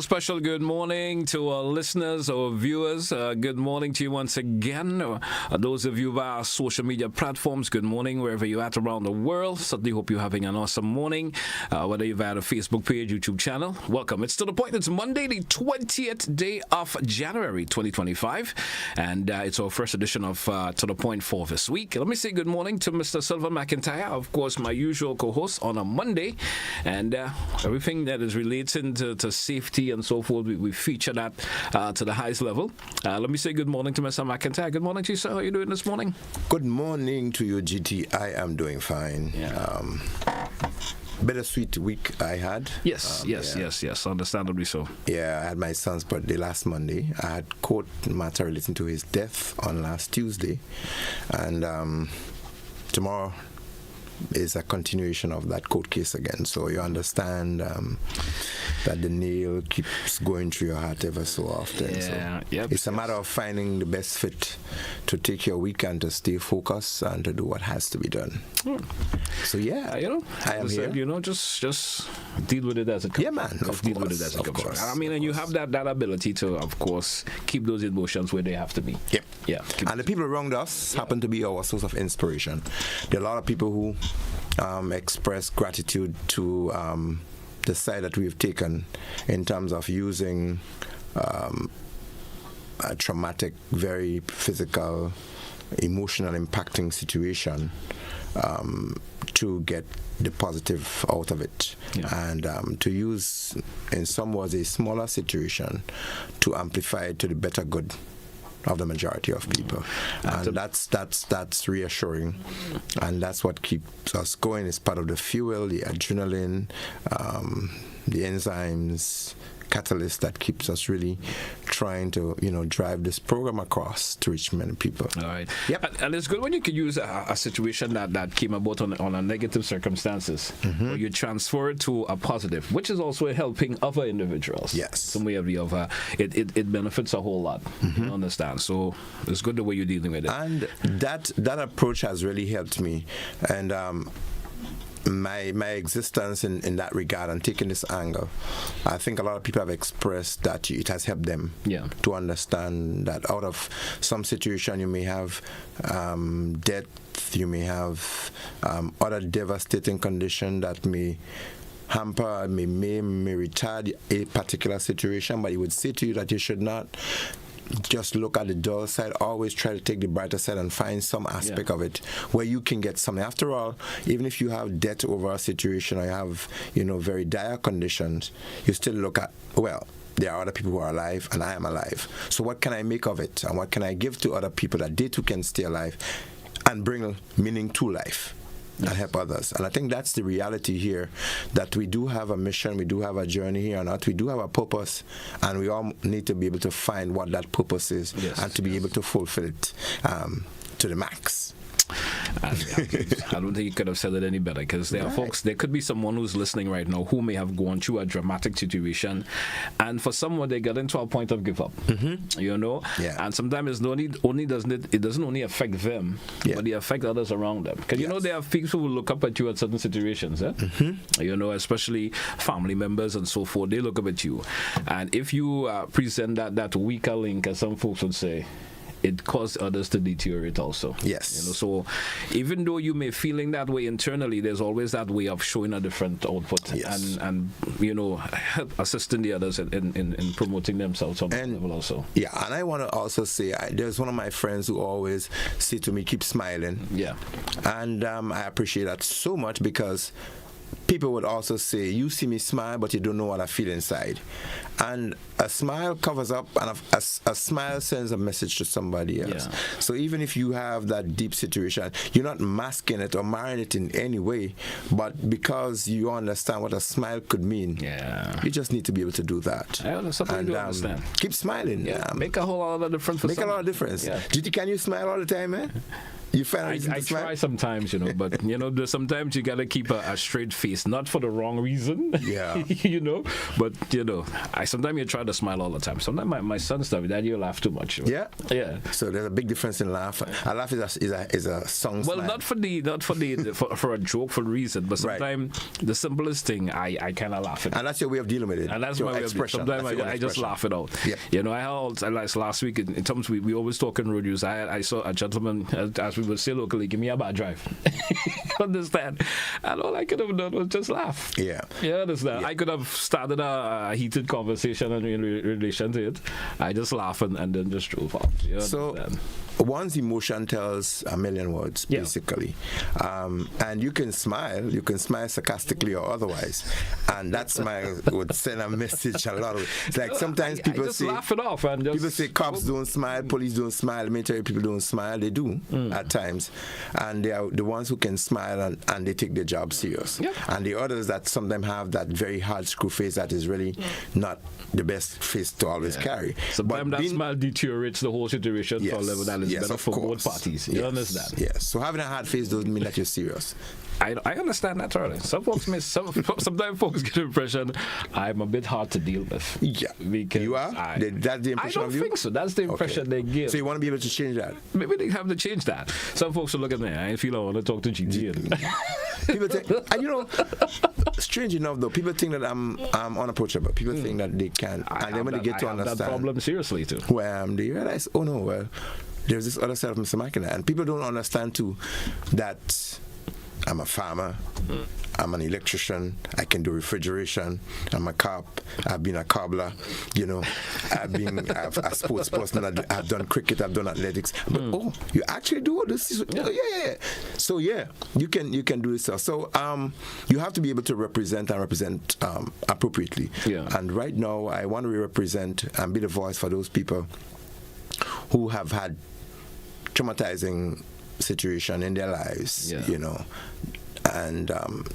Special good morning to our listeners, our viewers. Good morning to you once again. Those of you via social media platforms, good morning wherever you're at around the world. Certainly hope you're having an awesome morning. Whether you're via the Facebook page, YouTube channel, welcome. It's To The Point. It's Monday, the 20th day of January 2025. And it's our first edition of To The Point for this week. Let me say good morning to Mr. Sylvan McIntyre, of course, my usual co-host on a Monday. And everything that is relating to safety and so forth, we feature that to the highest level. Let me say good morning to Mr. McIntyre. Good morning to you, sir. How are you doing this morning? Good morning to you, GT. I am doing fine. Yeah. Bittersweet week I had. Yes, understandably so. Yeah, I had my son's birthday last Monday. I had court matter relating to his death on last Tuesday. And tomorrow is a continuation of that court case again. So you understand that the nail keeps going through your heart ever so often. Yeah, so it's a matter of finding the best fit to take your weekend, to stay focused and to do what has to be done. So I am here. Just deal with it as it comes. Yeah, man. Deal with it as it comes. I mean, and you have that ability to, of course, keep those emotions where they have to be. Yep. Yeah. And the people around us happen to be our source of inspiration. There are a lot of people who express gratitude to the side that we've taken in terms of using a traumatic, very physical, emotional, impacting situation to get the positive out of it, and to use, in some ways, a smaller situation to amplify it to the better good of the majority of people. And that's reassuring, and that's what keeps us going. It's part of the fuel, the adrenaline, the enzymes, catalyst that keeps us really trying to drive this program across to reach many people. All right. Yep. And it's good when you could use a situation that came about on a negative circumstances, where you transfer it to a positive, which is also helping other individuals. Yes. Some way or the other, it benefits a whole lot. You understand? So it's good the way you're dealing with it. And that approach has really helped me. And my existence in that regard and taking this angle, I think a lot of people have expressed that it has helped them to understand that out of some situation you may have death, you may have other devastating condition that may hamper, may maim, may retard a particular situation, but he would say to you that you should not just look at the dull side, always try to take the brighter side and find some aspect of it where you can get something. After all, even if you have death over a situation or you have, very dire conditions, you still look at, well, there are other people who are alive and I am alive. So what can I make of it? And what can I give to other people that they too can stay alive and bring meaning to life? And help others. And I think that's the reality here, that we do have a mission, we do have a journey here on earth, we do have a purpose, and we all need to be able to find what that purpose is and to be able to fulfill it to the max. I don't think you could have said it any better, because there are folks, there could be someone who's listening right now who may have gone through a dramatic situation, and for someone they get into a point of give up, and sometimes it doesn't only affect them, but it affects others around them, because there are people who look up at you at certain situations, especially family members and so forth. They look up at you, and if you present that weaker link, as some folks would say, it caused others to deteriorate also. Yes. So even though you may feeling that way internally, there's always that way of showing a different output and help assisting the others in promoting themselves on that level also. Yeah, and I want to also say, there's one of my friends who always say to me, keep smiling. Yeah. And I appreciate that so much, because people would also say, you see me smile, but you don't know what I feel inside. And a smile covers up, and a smile sends a message to somebody else. Yeah. So even if you have that deep situation, you're not masking it or marring it in any way, but because you understand what a smile could mean, you just need to be able to do that. Something to understand. Keep smiling. Make a whole lot of difference for Make a lot of difference. Yeah. GT, can you smile all the time, man? You find I try sometimes, but there's sometimes you gotta keep a straight face, not for the wrong reason. Yeah. But I sometimes you try to smile all the time. Sometimes my son stuff, Daddy, you laugh too much. Yeah. Yeah. So there's a big difference in laugh. A laugh is a song. Well, smile. not for a jokeful reason, but sometimes the simplest thing I kind of laugh at. And that's your way of dealing with it. And that's your my way of expression. Sometimes I just laugh it out. Yep. I like last week in terms we always talk in road use. I saw a gentleman, as we would say locally, give me a bad drive. Understand? And all I could have done was just laugh. Yeah. You understand? Yeah. I could have started a heated conversation in relation to it. I just laugh and then just drove off. So one's emotion tells a million words, basically. And you can smile sarcastically or otherwise, and that smile would send a message a lot of. It's like sometimes people just say, laugh it off and just, people say cops don't smile, police don't smile, military people don't smile. They do at times, and they are the ones who can smile and they take their job serious. Yep. And the others that sometimes have that very hard screw face that is really not the best face to always carry. Sometimes that smile deteriorates the whole situation for a level that is better for both parties. You understand? Yes. So having a hard face doesn't mean that you're serious. I understand that thoroughly. Some folks sometimes folks get the impression I'm a bit hard to deal with. Yeah. Because you are? That's the impression of you? I don't think so. That's the impression they give. So you want to be able to change that? Maybe they have to change that. Some folks will look at me, I feel I want to talk to GT. People think, and strange enough though, people think that I'm unapproachable. People think that they can. And then when they get to understand that problem seriously too. They realize, oh no, well, there's this other side of Mr. McIntyre. And people don't understand too that I'm a farmer, I'm an electrician, I can do refrigeration, I'm a cop, I've been a cobbler, I've been a sports person, I've done cricket, I've done athletics. But you actually do all this? Yeah. So you can do this stuff. So you have to be able to represent appropriately. Yeah. And right now I want to represent and be the voice for those people who have had traumatizing situation in their lives, and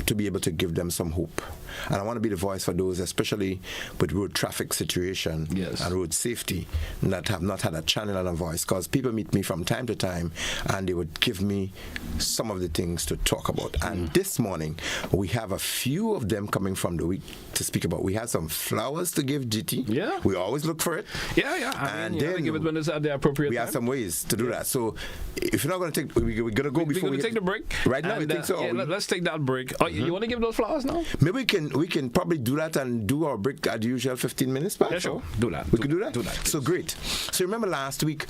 to be able to give them some hope. And I want to be the voice for those, especially with road traffic situation and road safety, that have not had a channel and a voice. Because people meet me from time to time, and they would give me some of the things to talk about. And this morning, we have a few of them coming from the week to speak about. We had some flowers to give GT. Yeah. We always look for it. Yeah. And then give it when it's at the appropriate we time. have some ways to do that. So if you're not going to take, we're going to go before we take the break. Right now, we think so. Let's take that break. You want to give those flowers now? Maybe we can probably do that and do our break at the usual 15 minutes back. Yeah, sure. Do that. We could do that? Do that. So great. So remember last week